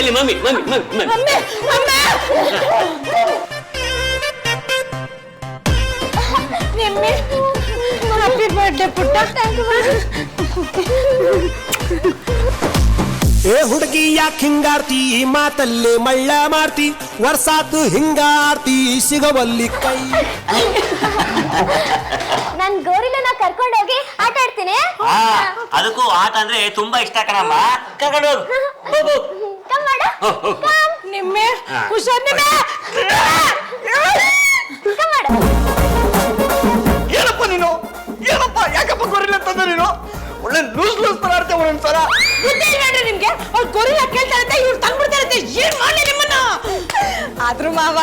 ಅಲ್ಲಿ mummy mummy mummy mummy Nimmi happy birthday ಪುಟ್ಟ. ಏ ಹುಡುಗಿ ಯಾಕೆ ಹಿಂಗಾರ್ತಿ ಮಾತಲ್ಲೇ ಮಳ್ಳ ಮಾಡ್ತಿ ವರ್ಷಾತು ಹಿಂಗಾರ್ತಿ ಸಿಗವಲ್ಲಿ ಕೈ. ನನ್ ಗೋರಿಲನ ಕರ್ಕೊಂಡೋಗಿ ಆಟ ಆಡ್ತೀನಿ. ಅದಕ್ಕೂ ಆಟ ಅಂದ್ರೆ ತುಂಬಾ ಇಷ್ಟ ಕಣಮ್ಮ. ಕರ್ಕೊಂಡು ಹೋಗು. ನಿಮ್ಮೆ ಹುಷಾರ್. ನಿಮ್ಮೆ ಏನಪ್ಪ ನೀನು? ಏನಪ್ಪ ಯಾಕಪ್ಪ ಗೋರಿಲ್ಲ ಅಂತಂದ್ರೆ ನೀನು ಒಳ್ಳೆ ಲೂಸ್ ತರ ಆಡ್ತೇವೆ ಒಂದೊಂದ್ಸಲ. ಬುದ್ಧಿ ಇಲ್ವೇನ್ರಿ ನಿಮ್ಗೆ? ಅವ್ರು ಗೋರಿಲ್ಲ ಕೇಳ್ತಾರಂತೆ, ಇವ್ರು ತಂದ್ಬಿಡ್ತಾರಂತೆ. ಏನ್ ಮಾಡ್ಲಿ ನಿಮ್ಮನ್ನ? ಆದ್ರೂ ಮಾವ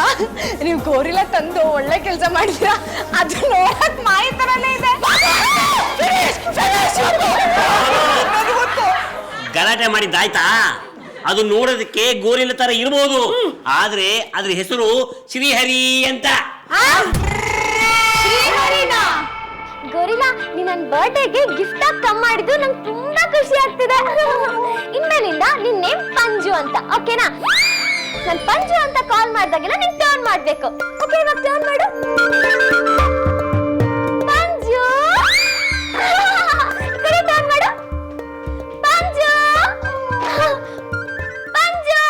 ನೀವು ಗೋರಿಲ್ಲ ತಂದು ಒಳ್ಳೆ ಕೆಲಸ ಮಾಡಿದ್ರ. ಅದು ನೋಡಕ್ ಮಾಯ ತರನೇ ಇದೆ. ಗಲಾಟೆ ಮಾಡಿದ್ದಾಯ್ತಾ? ಅದು ನೋಡೋದಕ್ಕೆ ಗೋರಿಲ್ಲ ತರ ಇರ್ಬೋದು, ಆದ್ರೆ ಅದ್ರ ಹೆಸರು ಶ್ರೀಹರಿ ಅಂತ. ಗೋರಿಲಾ, ನೀ ನನ್ನ ಬರ್ಡೇಗೆ ಗಿಫ್ಟ್ ಆಗಿ ಕಮ್ ಮಾಡಿದ್ದು ನಂಗೆ ತುಂಬಾ ಖುಷಿ ಆಗ್ತಿದೆ. ಇನ್ಮೇಲಿಂದ ನಿನ್ ನೇಮ್ ಪಂಜು ಅಂತ, ಓಕೆನಾ? ನಾನು ಪಂಜು ಅಂತ ಕಾಲ್ ಮಾಡಿದಾಗೆಲ್ಲ ನೀನ್ ಟರ್ನ್ ಮಾಡ್ಬೇಕು. ಓಕೆ, ಇವಾಗ ಟರ್ನ್ ಮಾಡು. ಪಂಜು, ಈ ಕಡೆ ಟರ್ನ್ ಮಾಡು. ಪಂಜು, ಪಂಜು.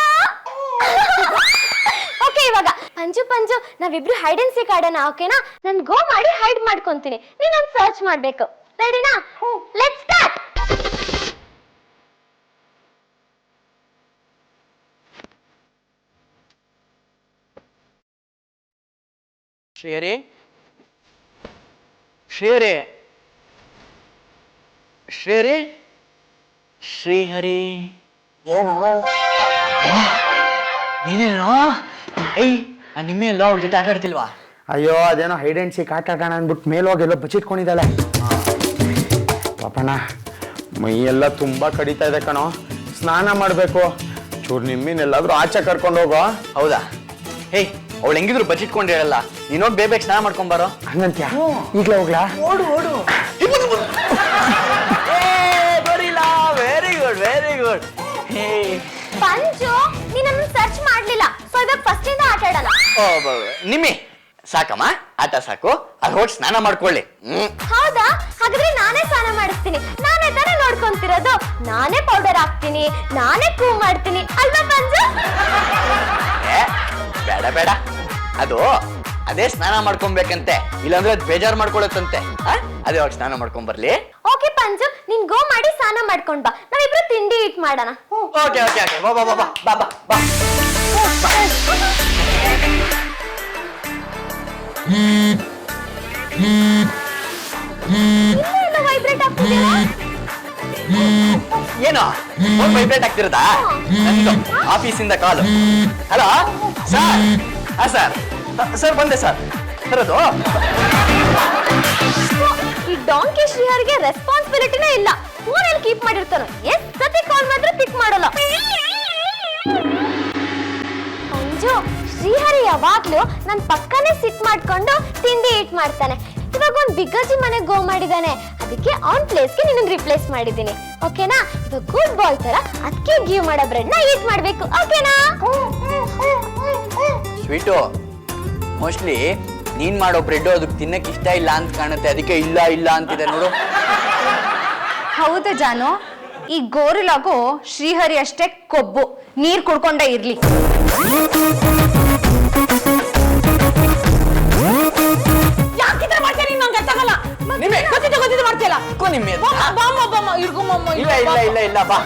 ಓಕೆ, ಇವಾಗ ಪಂಜು ಪಂಜು ನಾವಿಬ್ರು ಹೈಡ್ ಅಂಡ್ ಸೀಕ್ ಆಡೋಣ, ಓಕೆನಾ? ನಾನು ಗೋ ಮಾಡಿ ಹೈಡ್ ಮಾಡ್ಕೊಂತೀನಿ, ನೀನ್ ನಾನು ಸರ್ಚ್ ಮಾಡ್ಬೇಕು. ರೆಡಿನಾ? Let's start. ಶ್ರೀಹರಿ, ಶ್ರೀಹರಿ, ಶ್ರೀಹರಿ, ಶ್ರೀಹರಿ. ನೀನೇನೋ? ಏಯ್, ನಿಮ್ಮೆ ಎಲ್ಲ ಅವ್ರ ಜೊತೆ ಆಟ ಆಡ್ತಿಲ್ವಾ? ಅಯ್ಯೋ ಅದೇನೋ ಹೈಡ್ ಅಂಡ್ ಸೀಕ್ ಆಟ ಆಡೋಣ ಅಂದ್ಬಿಟ್ಟು ಮೇಲೋಗಿ ಎಲ್ಲೋ ಬಚ್ಚಿಟ್ಕೊಂಡಿದ್ದಾಳೆ. ಪಾಪಣ್ಣ ಮೈಯೆಲ್ಲ ತುಂಬಾ ಕಡಿತಾ ಇದೆ ಕಣೋ, ಸ್ನಾನ ಮಾಡಬೇಕು. ಚೂರು ನಿಮ್ಮಿನೆಲ್ಲಾದ್ರೂ ಆಚೆ ಕರ್ಕೊಂಡು ಹೋಗೋ. ಹೌದಾ? ಹೇಯ್, ಅವಳು ಹೆಂಗಿದ್ರು ಬಚ್ಚಿಟ್ಕೊಂಡಿರಲ್ಲ, ನೀನೋಗಿ ಬೇಗ ಸ್ನಾನ ಮಾಡ್ಕೊಂಬಾರೋ. ಹಂಗಂತ್ಯಾ? ಈಗಲೇ ಹೋಗ್ಲಾ? ಓಡು ಓಡು. Very good very good. Panju, ನೀ ನನ್ನ ಸರ್ಚ್ ಮಾಡ್ಲಿಲ್ಲ, ಸೊ ಇವಾಗ ಫಸ್ಟ್ ಇಂದ ಆಟ ಆಡೋಣ. ನಿಮ್ಮಿ ಸಾಕಮ್ಮ, ಆಟ ಸಾಕು. ಅದು ಹೋಗಿ ಸ್ನಾನ ಮಾಡ್ಕೊಳ್ಳಿ. ಹೌದಾ? ಹಾಗಾದ್ರೆ ನಾನೇ ಸ್ನಾನ ಮಾಡಿಸ್ತೀನಿ. ನಾನೇ ತಾನೇ ನೋಡ್ಕೊಂತಿರೋದು. ನಾನೇ ಪೌಡರ್ ಹಾಕ್ತೀನಿ, ನಾನೇ ಕೂ ಮಾಡ್ತೀನಿ ಅಲ್ವಾ ಪಂಜು? ಬೇಡ ಬೇಡ, ಅದು ಅದೇ ಸ್ನಾನ ಮಾಡ್ಕೊಬೇಕಂತೆ, ಇಲ್ಲಾಂದ್ರೆ ಅದು ಬೇಜಾರು ಮಾಡ್ಕೊಳತ್ತಂತೆ. ಅದೇ ಹೋಗಿ ಸ್ನಾನ ಮಾಡ್ಕೊಂಡ್ ಬರ್ಲಿ. ಓಕೆ ಪಂಜು, ನೀನ್ ಗೋ ಮಾಡಿ ಸ್ನಾನ ಮಾಡ್ಕೊಂಡ್ ಬಾ, ನಾವಿಬ್ರು ತಿಂಡಿ ಈಟ್ ಮಾಡೋಣ. ಓಕೆ ಓಕೆ ಓಕೆ, ಬಾ ಬಾ ಬಾ ಬಾ ಬಾ ಬಾ. ವೈಬ್ರೇಟ್ ಆಗ್ತಿದೆಯಾ? ಏನೋ ವೈಬ್ರೇಟ್ ಆಗ್ತಿರದಾ? ಆಫೀಸಿಂದ call. Hello sir. Sir sir ಬಂದೆ ಸರ್. ಬರೋದು ಈ ಡಾಂಕಿ ಶ್ರೀಹರಿಗೆ ರೆಸ್ಪಾನ್ಸಿಬಿಲಿಟಿನೇ ಇಲ್ಲ. ಫೋನಲ್ಲಿ ಕೀಪ್ ಮಾಡಿರ್ತಾನೆ, ಎಷ್ಟ್ ಸತಿ ಕಾಲ್ ಮಾಡಿದ್ರೆ ಪಿಕ್ ಮಾಡಲ್ಲ. ಪಂಜು, ಶ್ರೀಹರಿ ಯಾವಾಗ್ಲೂ ನನ್ ಪಕ್ಕನೇ ಸಿಟ್ ಮಾಡ್ಕೊಂಡು ತಿಂಡಿ ಈಟ್ ಮಾಡ್ತಾನೆ. ಇವಾಗ ಒಂದ್ ಬಿಗ್ಗಜ್ಜಿ ಮನೆಗೆ ಗೋ ಮಾಡಿದಾನೆ, ಅದಕ್ಕೆ ಆನ್ ಪ್ಲೇಸ್ಗೆ ನಿನ್ನ ರಿಪ್ಲೇಸ್ ಮಾಡಿದ್ದೀನಿ, ಓಕೆನಾ? ಇವಾಗ ಗುಡ್ ಬಾಯ್ ತರ ಅದಕ್ಕೆ ಗಿವ್ ಮಾಡೋ ಬ್ರೆಡ್ ನ ಈಟ್ ಮಾಡ್ಬೇಕು, ಓಕೆನಾ? ಸ್ವೀಟು, ಮೋಸ್ಟ್ಲಿ ನೀನ್ ಮಾಡೋ ಬ್ರೆಡ್ ಅದಕ್ಕೆ ತಿನ್ನಕ್ ಇಷ್ಟ ಇಲ್ಲ ಅಂತ ಕಾಣುತ್ತೆ, ಅದಕ್ಕೆ ಇಲ್ಲ ಇಲ್ಲ ಅಂತಿದೆ ನೋಡು. ಹೌದು ಜಾನು, ಈ ಗೋರಿಲಾಗು ಶ್ರೀಹರಿ ಅಷ್ಟೇ ಕೊಬ್ಬು, ನೀರ್ ಕುಡ್ಕೊಂಡೇ ಇರ್ಲಿ. ಯಾಕಿದ್ರೆ ಮಾಡ್ತೀನಿ ನಂಗೆ ಗೊತ್ತಾಗಲ್ಲ. ಗೊತ್ತಿದ್ದು ಮಾಡ್ತಿಲ್ಲ. ಇಲ್ಲ ಇಲ್ಲ ಇಲ್ಲ ಇಲ್ಲ ಬಾ.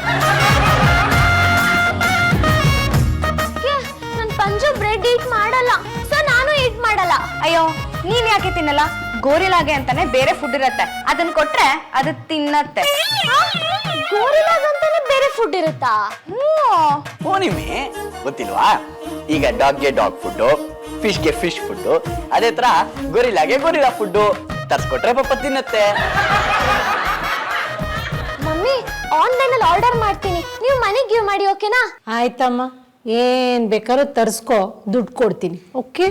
ನನ್ ಪಂಜು ಬ್ರೆಡ್ ಈಟ್ ಮಾಡಲ್ಲ, ಸೊ ನಾನು ಈಟ್ ಮಾಡಲ್ಲ. ಅಯ್ಯೋ, ನೀನ್ ಯಾಕೆ ತಿನ್ನಲ್ಲ? ಗೋರಿಲಾಗೆ ಅಂತಾನೆ ಬೇರೆ ಫುಡ್ ಇರತ್ತೆ, ಅದನ್ನ ಕೊಟ್ರೆ ಅದು ತಿನ್ನತ್ತೆ. ಗೋರಿಲಾಗಂತಾನೆ ಬೇರೆ ಫುಡ್ ಇರುತ್ತಾ? ಓ ನಿಮ್ಮಿ ಗೊತ್ತಿಲ್ವಾ? ಈಗ ಡಾಗ್ಗೆ ಡಾಗ್ ಫುಡ್, ಫಿಶ್ಗೆ ಫಿಶ್ ಫುಡ್, ಅದೇ ತರ ಗೋರಿಲಾಗೆ ಗೋರಿಲಾ ಫುಡ್ ತರ್ಸ್ಕೊಟ್ರೆ ಪಾಪ ತಿನ್ನತ್ತೆ. ಮಮ್ಮಿ, ಆನ್ಲೈನ್ ಅಲ್ಲಿ ಆರ್ಡರ್ ಮಾಡ್ತೀನಿ, ನೀವು ಮನೆಗೆ ಗಿವ್ ಮಾಡಿ, ಓಕೆನಾ? ಆಯ್ತಮ್ಮ, ಏನ್ ಬೇಕಾದ್ರೂ ತರ್ಸ್ಕೊ, ದುಡ್ಡು ಕೊಡ್ತೀನಿ, ಓಕೆ?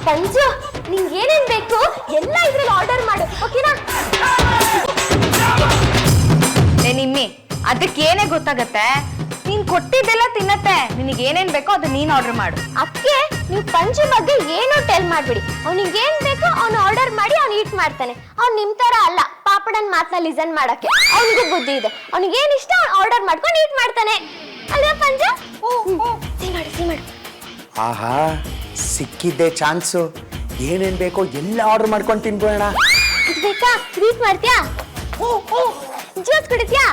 ಪಂಜು, ನಿಂಗೆ ಏನೇನ್ ಬೇಕು ಎಲ್ಲ ಇದ್ರಲ್ಲಿ ಆರ್ಡರ್ ಮಾಡು, ಓಕೆನಾ? ಗೊತ್ತಾಗತ್ತೆ? ನೀನ್ ಕೊಟ್ಟಿದ್ದೆಲ್ಲ ತಿನ್ನತ್ತೆ. ನಿನಗೆ ಏನೇನ್ ಬೇಕೋ ಅದು ನೀನ್ ಆರ್ಡರ್ ಮಾಡು. ಅಕ್ಕೆ ನೀವು ಪಂಚು ಬಗ್ಗೆ ಏನು ಟೆಲ್ ಮಾಡ್ಬಿಡಿ. ಅವ್ನಿಗೆ ಏನ್ ಬೇಕೋ ಅವ್ನು ಆರ್ಡರ್ ಮಾಡಿ ಅವ್ನು ಈಟ್ ಮಾಡ್ತಾನೆ. ಅವ್ನು ನಿಮ್ ತರ ಅಲ್ಲ ಪಾಪಡನ್ ಮಾತನ್ನ ಲಿಸನ್ ಮಾಡಕ್ಕೆ. ಅವ್ನಿಗೂ ಬುದ್ಧಿ ಇದೆ. ಅವ್ನಿಗೆ ಏನ್ ಇಷ್ಟ ಅವ್ನು ಆರ್ಡರ್ ಮಾಡ್ಕೊಂಡು ಈಟ್ ಮಾಡ್ತಾನೆ ಅಲ್ವಾ ಪಂಚು? ಸಿ ಮಾಡು. ಆಹಾ, ಸಿಕ್ಕಿದ್ದೆ ಚಾನ್ಸು. ಏನೇನ್ ಬೇಕೋ ಎಲ್ಲ ಆರ್ಡರ್ ಮಾಡ್ಕೊಂಡು ತಿನ್ಬೋಣ. ಇದು ಬೇಕಾ? ಸ್ವೀಟ್ ಮಾಡ್ತೀಯಾ? ಜ್ಯೂಸ್ ಕುಡಿತೀಯಾ?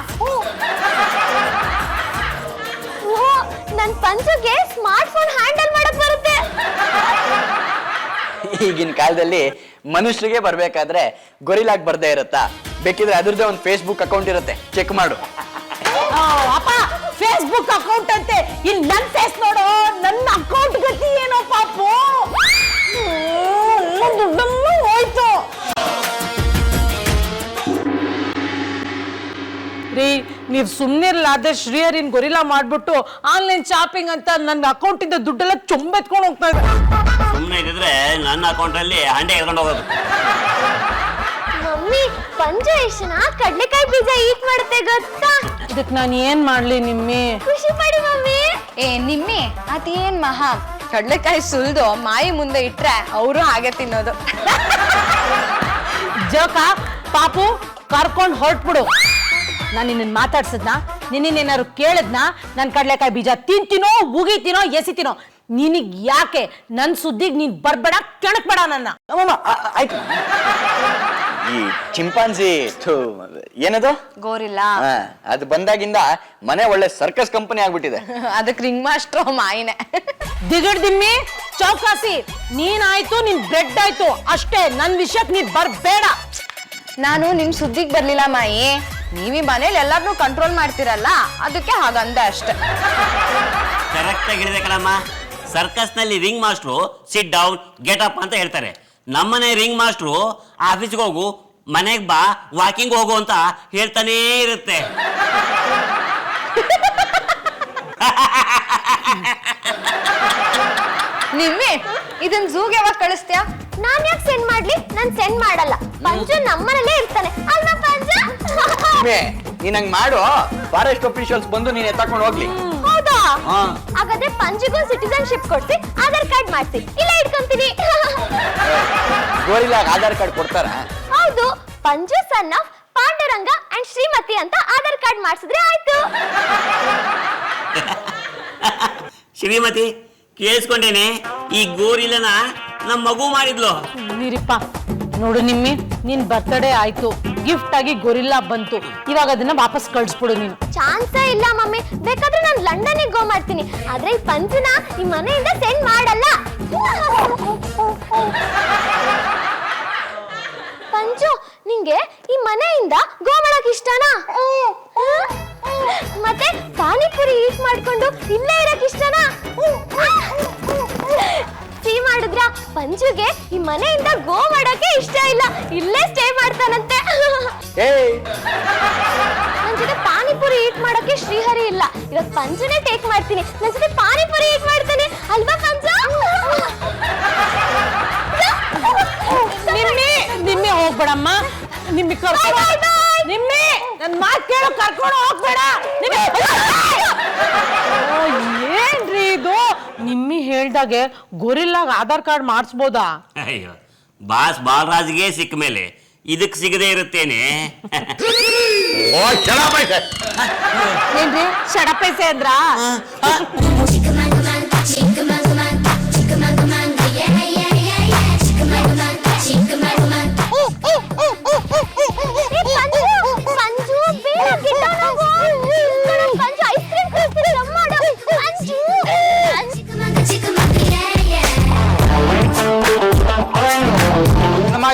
ನನ್ ಪಂಚುಗೆ ಸ್ಮಾರ್ಟ್ ಫೋನ್ ಹ್ಯಾಂಡಲ್ ಮಾಡಕ್ ಬರುತ್ತೆ. ಈಗಿನ ಕಾಲದಲ್ಲಿ ಮನುಷ್ಯರಿಗೆ ಬರ್ಬೇಕಾದ್ರೆ ಗೊರಿಲಾಗ್ ಬರ್ದೇ ಇರುತ್ತಾ? ಬೇಕಿದ್ರೆ ಅದ್ರದ್ದೇ ಒಂದು ಫೇಸ್ಬುಕ್ ಅಕೌಂಟ್ ಇರುತ್ತೆ, ಚೆಕ್ ಮಾಡು. ಅಪ್ಪ, ಫೇಸ್ಬುಕ್ ಅಕೌಂಟ್ ಅಂತೆ. ಇಲ್ಲಿ ನನ್ ಫೇಸ್ ನೋಡು, ನನ್ನ ಅಕೌಂಟ್ ಗತಿ ಏನೋ ಪಾಪು. ದುಡ್ಡನ್ನು ಹೋಯ್ತು ರೀ. ನೀವ್ ಸುಮ್ನಿರ್ಲಾದೆ ಶ್ರೀಹರಿನ್ ಗೊರಿಲ್ಲಾ ಮಾಡ್ಬಿಟ್ಟು ಆನ್ಲೈನ್ ಶಾಪಿಂಗ್ ಅಂತ ನನ್ನ ಅಕೌಂಟ್ ಇಂದ ದುಡ್ಡೆಲ್ಲ ಚೊಂಬೆತ್ಕೊಂಡು ಹೋಗ್ತಾ ಇದೆ. ಸುಮ್ಮನೆ ಇದ್ರೆ ನನ್ನ ಅಕೌಂಟ್ ಅಲ್ಲಿ ಹಂಡೆ ಎಳ್ಕೊಂಡು ಹೋಗೋದು. ಮಮ್ಮಿ, ಪಂಚು ಎಷ್ಟು ಚೆನ್ನಾಗಿ ಕಡ್ಲೆಕಾಯಿ ಬೀಜ ಈಟ್ ಮಾಡುತ್ತೆ ಗೊತ್ತಾ? ಇದಕ್ ನಾನು ಏನ್ ಮಾಡ್ಲಿ ನಿಮ್ಮಿ? ಖುಷಿ ಪಡಿ ಮಮ್ಮಿ. ನಿಮ್ಮಿ ಅದೇನ್ ಮಹಾ, ಕಡ್ಲೆಕಾಯಿ ಸುಲ್ದು ಮಾಯಿ ಮುಂದೆ ಇಟ್ರೆ ಅವರು ಹಾಗೆ ತಿನ್ನೋದು. ಜೋಕ ಪಾಪು ಕರ್ಕೊಂಡ್ ಹೊರಟ್ಬಿಡು. ನಾನು ನಿನ್ನ ಮಾತಾಡ್ಸದ್ನ, ನಿನ್ನೇನಾದ್ರು ಕೇಳದ್ನ, ನನ್ ಕಡ್ಲೆಕಾಯಿ ಬೀಜ ತಿಂತೀನೋ ಉಗಿತೀನೋ ಎಸಿತೀನೋ. ನಿನಗ್ ಯಾಕೆ ನನ್ ಸುದ್ದಿಗ್ ನೀನ್ ಬರ್ಬೇಡ, ಕೆಣಕ್ಬೇಡ ನನ್ನ. ಆಯ್ತು. ಈ ಚಿಂಪಾಂಜಿ ಏನದು ಗೋರಿಲ್ಲಾ ಅದು ಬಂದಾಗಿಂದ ಮನೆ ಒಳ್ಳೆ ಸರ್ಕಸ್ ಕಂಪನಿ ಆಗ್ಬಿಟ್ಟಿದೆ. ಅದಕ್ಕೆ ರಿಂಗ್ ಮಾಸ್ಟ್ರು ಮಾಯಿನೇ. ದಿಗಡ್ದಿಮ್ಮಿ ಚೌಕಾಸಿ, ನೀನಾಯ್ತು ನಿನ್ ಬ್ರೆಡ್ ಆಯ್ತು ಅಷ್ಟೇ. ನನ್ ವಿಷಯಕ್ ನೀನ್ ಬರ್ಬೇಡ. ನಾನು ನಿಮ್ ಸುದ್ದಿಗೆ ಬರ್ಲಿಲ್ಲ ಮಾಯಿ. ನೀವೀ ಮನೇಲಿ ಎಲ್ಲಾರ್ನೂ ಕಂಟ್ರೋಲ್ ಮಾಡ್ತಿರಲ್ಲ, ಅದಕ್ಕೆ ಹಾಗಂದೆ ಅಷ್ಟೆ. ಕರೆಕ್ಟ್ ಆಗಿ ಹೇಳಿದೆ ಕಣಮ್ಮ. ಸರ್ಕಸ್ ನಲ್ಲಿ ring master sit down get up ಅಂತ ಹೇಳ್ತಾರೆ. ನಮ್ಮನೆ ರಿಂಗ್ ಮಾಸ್ಟ್ರು ಆಫೀಸ್ಗೆ ಹೋಗು, ಮನೆಗೆ ಬಾ, ವಾಕಿಂಗ್ ಹೋಗು ಅಂತ ಹೇಳ್ತಾನೇ ಇರುತ್ತೆ. ನಿಮ್ಮಿ ಇದನ್ ಝೂಗೆ ಯಾವಾಗ ಕಳಿಸ್ತೀಯಾ? ನಾನ್ ಯಾಕೆ ಸೆಂಡ್ ಮಾಡ್ಲಿ? ನಾನ್ ಸೆಂಡ್ ಮಾಡಲ್ಲ. ಪಂಚು ನಮ್ಮನೇಲೇ ಇರ್ತಾನೆ ಅಲ್ವಾ ಪಂಚು? ನೀನ್ ಹಂಗ್ ಮಾಡು, ಫಾರೆಸ್ಟ್ ಅಫಿಷಿಯಲ್ಸ್ ಬಂದು ನೀನ್ ಎತ್ತಾಕೊಂಡು ಹೋಗ್ಲಿ. ಹೌದಾ? ಹಾಗಾದ್ರೆ ಪಂಚುಗೂ ಸಿಟಿಸನ್ಶಿಪ್ ಕೊಡ್ಸಿ, ಆಧಾರ್ ಕಾರ್ಡ್ ಮಾಡ್ಸಿ, ಇಲ್ಲ ಇಟ್ಕೊಂತೀನಿ. ಗೋರಿಲಾಗ ಆಧಾರ್ ಕಾರ್ಡ್ ಕೊಡ್ತಾರ? ಹೌದು. Panchu son of Panduranga and Shrimati ಅಂತ ಆಧಾರ್ ಕಾರ್ಡ್ ಮಾಡಿಸಿದ್ರೆ ಆಯ್ತು. ಶ್ರೀಮತಿ, ಕೇಳಿಸ್ಕೊಂಡೇನೆ, ಈ ಗೋರಿಲ್ಲನ ನಮ್ಮ ಮಗು ಮಾಡಿದ್ಲು. ನೀರಿಪ್ಪ ನೋಡು ನಿಮ್ಮಿ, ನಿನ್ ಬರ್ತಡೇ ಆಯ್ತು, ಗಿಫ್ಟ್ ಆಗಿ ಗೊರಿಲ್ಲಾ ಬಂತು. ಇವಾಗ ಅದನ್ನ ವಾಪಸ್ ಕಳ್ಸ್ಬಿಡು ನೀನು. ಚಾನ್ಸೇ ಇಲ್ಲ ಮಮ್ಮಿ. ಬೇಕಾದ್ರೆ ನಾನು ಲಂಡನ್ಗೆ ಗೋ ಮಾಡ್ತೀನಿ, ಆದ್ರೆ ಈ ಪಂಚುನ ಈ ಮನೆಯಿಂದ ಸೆಂಡ್ ಮಾಡಲ್ಲ. ಪಂಚು, ನಿಂಗೆ ಈ ಮನೆಯಿಂದ ಗೋ ಮಾಡಕ್ ಇಷ್ಟನಾ? ಮತ್ತೆ ಪಾನಿಪುರಿ ಈಟ್ ಮಾಡ್ಕೊಂಡು ಇಲ್ಲೇ ಇರಕ್ ಇಷ್ಟನಾ? ಸ್ಟೇ ಮಾಡಿದ್ರ? ಪಂಚುಗೆ ಈ ಮನೆಯಿಂದ ಗೋ ಮಾಡಕ್ಕೆ ಇಷ್ಟ ಇಲ್ಲ, ಇಲ್ಲೇ ಸ್ಟೇ ಮಾಡ್ತಾನಂತೆ. ನನ್ ಜೊತೆ ಪಾನಿಪುರಿ ಈಟ್ ಮಾಡಕ್ಕೆ ಶ್ರೀಹರಿ ಇಲ್ಲ. ಇವಾಗ ಪಂಚುನೇ ಟೇಕ್ ಮಾಡ್ತೀನಿ, ನನ್ ಜೊತೆ ಪಾನಿಪುರಿ ಈಟ್ ಮಾಡ್ತಾನೆ ಅಲ್ವಾ ಪಂಚ? ನಿಮ್ಮಿ ಹೋಗ್ಬೇಡಮ್ಮ. ನಿಮ್ಮಿ ನಿಮ್ಮಿ ನನ್ ಮಾತು ಕೇಳು, ಕರ್ಕೊಂಡು ಹೋಗ್ಬೇಡ. ಏನ್ರಿ ಇದು? ನಿಮ್ಮಿ ಹೇಳ್ದಾಗೆ ಗೊರಿಲ್ಲಾಗ ಆಧಾರ್ ಕಾರ್ಡ್ ಮಾಡಿಸ್ಬೋದಾ? ಅಯ್ಯೋ, ಬಾಸ್ ಬಾಲರಾಜ್ಗೆ ಸಿಕ್ಕ ಮೇಲೆ ಇದಕ್ ಸಿಗದೆ ಇರುತ್ತೇನೆ. ಏನ್ರಿ ಶಡಪೈಸೆ ಅಂದ್ರ?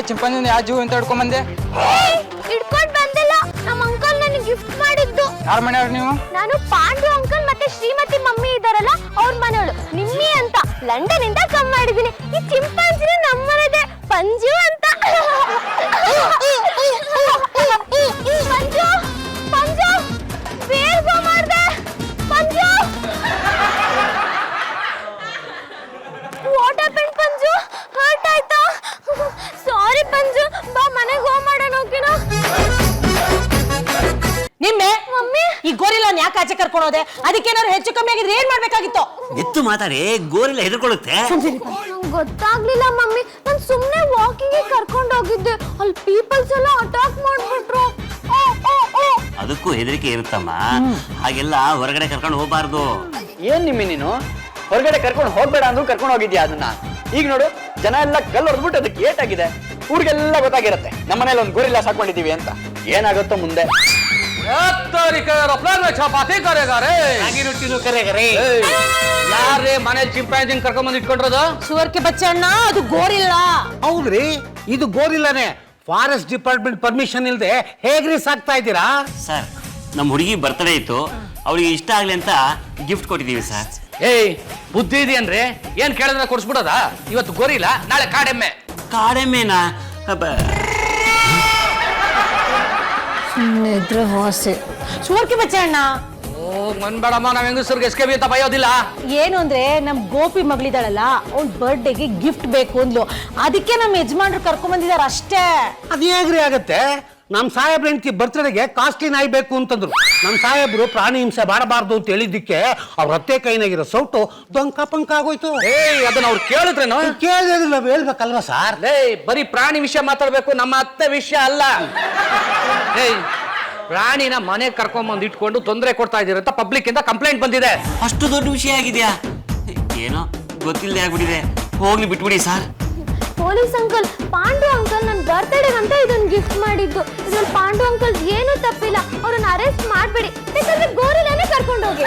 ಚಿಂಪಾಂಜಿ ಯಾವ ಜೀವ ಅಂತ ಹಿಡ್ಕೊಂಡ್ ಬಂದೆ? ಹಿಡ್ಕೊಂಡ್ ಬಂದಿಲ್ಲ, ನಮ್ಮ ಅಂಕಲ್ ನನಗೆ ಗಿಫ್ಟ್ ಮಾಡಿದ್ದು. ಯಾರ ಮನೆಯವ್ರು ನೀವು? ನಾನು ಪಾಂಡು ಅಂಕಲ್ ಮತ್ತೆ ಶ್ರೀಮತಿ ಮಮ್ಮಿ ಇದಾರಲ್ಲ ಅವ್ರ ಮನೆಯವಳು, ನಿಮ್ಮಿ ಅಂತ ಲಂಡನ್ ಇಂದ ಕಮ್ ಮಾಡಿದೀನಿ. ಈ ಚಿಂಪಾಂಜಿನ ನಮ್ಮನೆದೆ, ಪಂಜು ಅಂತ. ಪಂಜು ಪಂಜು ಬೇಗ ಮಾಡ್ದೆ. ಪಂಜು, ವಾಟ್ ಹ್ಯಾಪನ್ ಪಂಜು? ಹರ್ಟ್ ಆಯ್ತಾ? ಸಾರಿ ಪಂಜು, ಬಾ ಮನೆಗೆ ಹೋಗ್ ಮಾಡೋಣ. ಓಕೆನಾ? ನಿಮ್ಮೆ ಈ ಗೋರಿಲಾನ್ ಯಾಕೆ ಆಚೆ ಕರ್ಕೊಂಡೋದೆ? ಅದಕ್ಕೇನಾದ್ರು ಹೆಚ್ಚು ಕಮ್ಮಿ ಆಗಿದ್ರೆ ಏನ್ ಮಾಡ್ಬೇಕಾಗಿತ್ತು? ಎತ್ತು ಮಾತಾಡಿ, ಗೋರಿಲ್ಲ ಹೆದರ್ಕೊಳ್ಳುತ್ತೆ. ನಂಗೆ ಗೊತ್ತಾಗ್ಲಿಲ್ಲ ಮಮ್ಮಿ, ನಾನು ಸುಮ್ಮನೆ ವಾಕಿಂಗ್ ಕರ್ಕೊಂಡು ಹೋಗಿದ್ದೆ, ಅಲ್ಲಿ ಪೀಪಲ್ಸ್ ಎಲ್ಲ ಅಟ್ಯಾಕ್ ಮಾಡ್ಬಿಟ್ರು. ಅದಕ್ಕೂ ಹೆದರಿಕೆ ಇರುತ್ತಮ್ಮ, ಹಾಗೆಲ್ಲ ಹೊರಗಡೆ ಕರ್ಕೊಂಡು ಹೋಗ್ಬಾರ್ದು. ಏನ್ ನಿಮ್ಮಿ ನೀನು ಹೊರಗಡೆ ಕರ್ಕೊಂಡು ಹೋಗ್ಬೇಡ ಅಂದ್ರೂ ಕರ್ಕೊಂಡು ಹೋಗಿದ್ಯಾ ಅದನ್ನ. ಈಗ ನೋಡು, ಜನ ಎಲ್ಲ ಕಲ್ಲು ಹೊಡೆದ್ಬಿಟ್ಟು ಅದಕ್ಕೆ ಏಟಾಗಿದೆ. ಊರಿಗೆಲ್ಲ ಗೊತ್ತಾಗಿರತ್ತೆ ನಮ್ಮನೇಲಿ ಒಂದು ಗೋರಿಲ್ಲ ಸಾಕೊಂಡಿದೀವಿ ಅಂತ. ಏನಾಗುತ್ತೋ ಮುಂದೆ. ಯಾರೇ ಮನೇಲಿ ಚಿಂಪಾಂಜಿನ್ ಕರ್ಕೊಂಡ್ ಬಂದು ಇಟ್ಕೊಂಡಿರೋದು? ಸುವರ್ಕೆ ಬಚ್ಚಣ್ಣ, ಅದು ಗೋರಿಲ್ಲ. ಹೌದ್ರಿ, ಇದು ಗೋರಿಲ್ಲನೆ. ಫಾರೆಸ್ಟ್ ಡಿಪಾರ್ಟ್ಮೆಂಟ್ ಪರ್ಮಿಷನ್ ಇಲ್ಲದೆ ಹೇಗ್ರಿ ಸಾಕ್ತಾ ಇದ್ದೀರಾ? ಸರ್, ನಮ್ಮ ಹುಡುಗಿ ಬರ್ತಡೇ ಇತ್ತು, ಅವಳಿಗೆ ಇಷ್ಟ ಆಗ್ಲಿ ಅಂತ ಗಿಫ್ಟ್ ಕೊಟ್ಟಿದ್ದೀವಿ ಸರ್. ಏಯ್, ಬುದ್ಧಿ ಇದೆಯನ್ರಿ? ಏನ್ ಕೇಳಿದ್ರೆ ಕೊಡ್ಸ್ಬಿಡೋದ? ಇವತ್ತು ಗೋರಿಲ್ಲ, ನಾಳೆ ಕಾಡೆಮ್ಮೆ. ಕಾಡೆಮ್ಮೆನಾ? ಇದ್ರೆ ವಾಸಿ. ಸುವರ್ಕೆ ಬಚ್ಚಣ್ಣ, ಮನ್ಬೇಡಮ್ಮ, ನಾವ್ ಹೆಂಗಸರ್ಗೆ ಎಸ್ಕೆ ಅಂತ ಬಯೋದಿಲ್ಲ. ಏನು ಅಂದ್ರೆ ನಮ್ ಗೋಪಿ ಮಗಳಿದಾಳಲ್ಲ, ಅವ್ಳ ಬರ್ಡೇಗೆ ಗಿಫ್ಟ್ ಬೇಕು ಅಂದ್ಲು, ಅದಕ್ಕೆ ನಮ್ಮ ಯಜಮಾನ್ರು ಕರ್ಕೊಂಡ್ ಬಂದಿದಾರ ಅಷ್ಟೇ. ಅದ್ ಹೇಗ್ರಿ ಆಗತ್ತೆ? ನಮ್ ಸಾಹೇಬ್ರ ಹೆಂಡತಿ ಬರ್ತ್ಡೇಗೆ ಕಾಸ್ಟ್ಲಿ ನಾಯಿ ಬೇಕು ಅಂತಂದ್ರು. ನಮ್ ಸಾಹೇಬ್ರು ಪ್ರಾಣಿ ಹಿಂಸೆ ಮಾಡಬಾರ್ದು ಅಂತ ಹೇಳಿದ್ದಕ್ಕೆ ಅವ್ರ ಅತ್ತೆ ಕೈನಾಗಿರೋ ಸೌಟು ದೊಂಕ ಪಂಕ ಆಗೋಯ್ತು. ಏಯ್, ಅದನ್ನ ಅವ್ರು ಕೇಳಿದ್ರೇನೋ? ಕೇಳಿದ್ರೆ ನಾವ್ ಹೇಳ್ಬೇಕಲ್ವಾ ಸರ್? ಏಯ್, ಬರೀ ಪ್ರಾಣಿ ವಿಷಯ ಮಾತಾಡ್ಬೇಕು, ನಮ್ಮ ಅತ್ತೆ ವಿಷಯ ಅಲ್ಲ. ಏಯ್, ಪ್ರಾಣಿನ ಮನೆಗೆ ಕರ್ಕೊಂಬಂದು ಇಟ್ಕೊಂಡು ತೊಂದರೆ ಕೊಡ್ತಾ ಇದೀರ ಅಂತ ಪಬ್ಲಿಕ್ ಇಂದ ಕಂಪ್ಲೇಂಟ್ ಬಂದಿದೆ. ಅಷ್ಟು ದೊಡ್ಡ ವಿಷಯ ಆಗಿದ್ಯಾ? ಏನೋ ಗೊತ್ತಿಲ್ಲದೆ ಆಗ್ಬಿಟ್ಟಿದೆ, ಹೋಗ್ಲಿ ಬಿಟ್ಬಿಡಿ sir. Police uncle, Pandu uncle ನನ್ನ ಬರ್ತ್ಡೇ ಅಂತ ಇದನ್ನ ಗಿಫ್ಟ್ ಮಾಡಿದ್ದು. ಇದ್ರಲ್ಲಿ ಪಾಂಡು ಅಂಕಲ್ ಏನೂ ತಪ್ಪಿಲ್ಲ, ಅವ್ರನ್ನ ಅರೆಸ್ಟ್ ಮಾಡ್ಬೇಡಿ, ಬೇಕಾದ್ರೆ ಗೋರಿಲಾನೇ ಕರ್ಕೊಂಡು ಹೋಗಿ.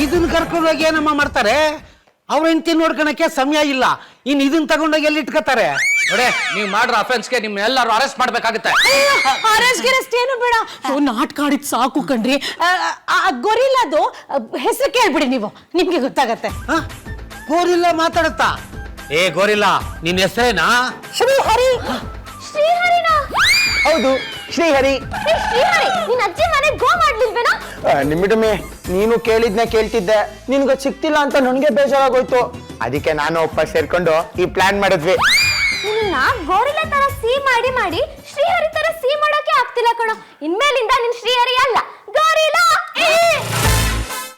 ಇದನ್ನ ಕರ್ಕೊಂಡೋಗಿ ಏನಮ್ಮ ಮಾಡ್ತಾರೆ? ಅವ್ರ ಹೆಂಡತಿ ನೋಡ್ಕೊಳಕ್ಕೆ ಸಮಯ ಇಲ್ಲ, ಇನ್ ಇದನ್ನ ತಗೊಂಡೋಗಿ ಎಲ್ಲಿ ಇಟ್ಕೋತಾರೆ? ನೋಡೆ, ನೀವು ಮಾಡ್ರ ಅಫೆನ್ಸ್ಗೆ ನಿಮ್ ಎಲ್ಲರೂ ಅರೆಸ್ಟ್ ಮಾಡ್ಬೇಕಾಗುತ್ತೆ. ಅರೆಸ್ಟ್ ಏನು ಬೇಡ, ನಾಟಕ ಆಡಿದ್ ಸಾಕು ಕಣ್ರಿ. ಗೊರಿಲ್ಲದು ಹೆಸರು ಕೇಳ್ಬಿಡಿ ನೀವು, ನಿಮ್ಗೆ ಗೊತ್ತಾಗತ್ತೆ. ಗೋರಿಲ್ಲ ಮಾತಾಡುತ್ತಾ? ಏ ಗೋರಿಲ್ಲ, ನಿನ್ ಹೆಸರೇನಾ? ಶ್ರೀಹರಿ. ಶ್ರೀಹರಿನಾ? ಹೌದು, ಶ್ರೀಹರಿ. ಶ್ರೀಹರಿ, ನಿನ್ನ ಅಜ್ಜಿ ಮನೆಗೆ ಗೋ ಮಾಡ್ಲಿಲ್ವೇನಾ? ನಿಮ್ಮಿಡಮೆ, ನೀನು ಕೇಳಿದ್ನೆ ಕೇಳ್ತಿದ್ದೆ, ನಿನ್ಗೆ ಸಿಕ್ತಿಲ್ಲ ಅಂತ ನನಗೆ ಬೇಜಾರಾಗೋಯ್ತು. ಅದಕ್ಕೆ ನಾನು ಒಪ್ಪ ಸೇರ್ಕೊಂಡು ಈ ಪ್ಲಾನ್ ಮಾಡಿದ್ವಿ. ನಿನ್ನ ಗೋರಿಲ್ಲ ತರ ಸಿಹಿ ಮಾಡಿ ಶ್ರೀಹರಿ ತರ ಸಿಹಿ ಮಾಡೋಕೆ ಆಗ್ತಿಲ್ಲ ಕಣೋ. ಇನ್ಮೇಲಿಂದ ನಿನ್ ಶ್ರೀಹರಿ ಅಲ್ಲ, ಗೋರಿಲ್ಲ.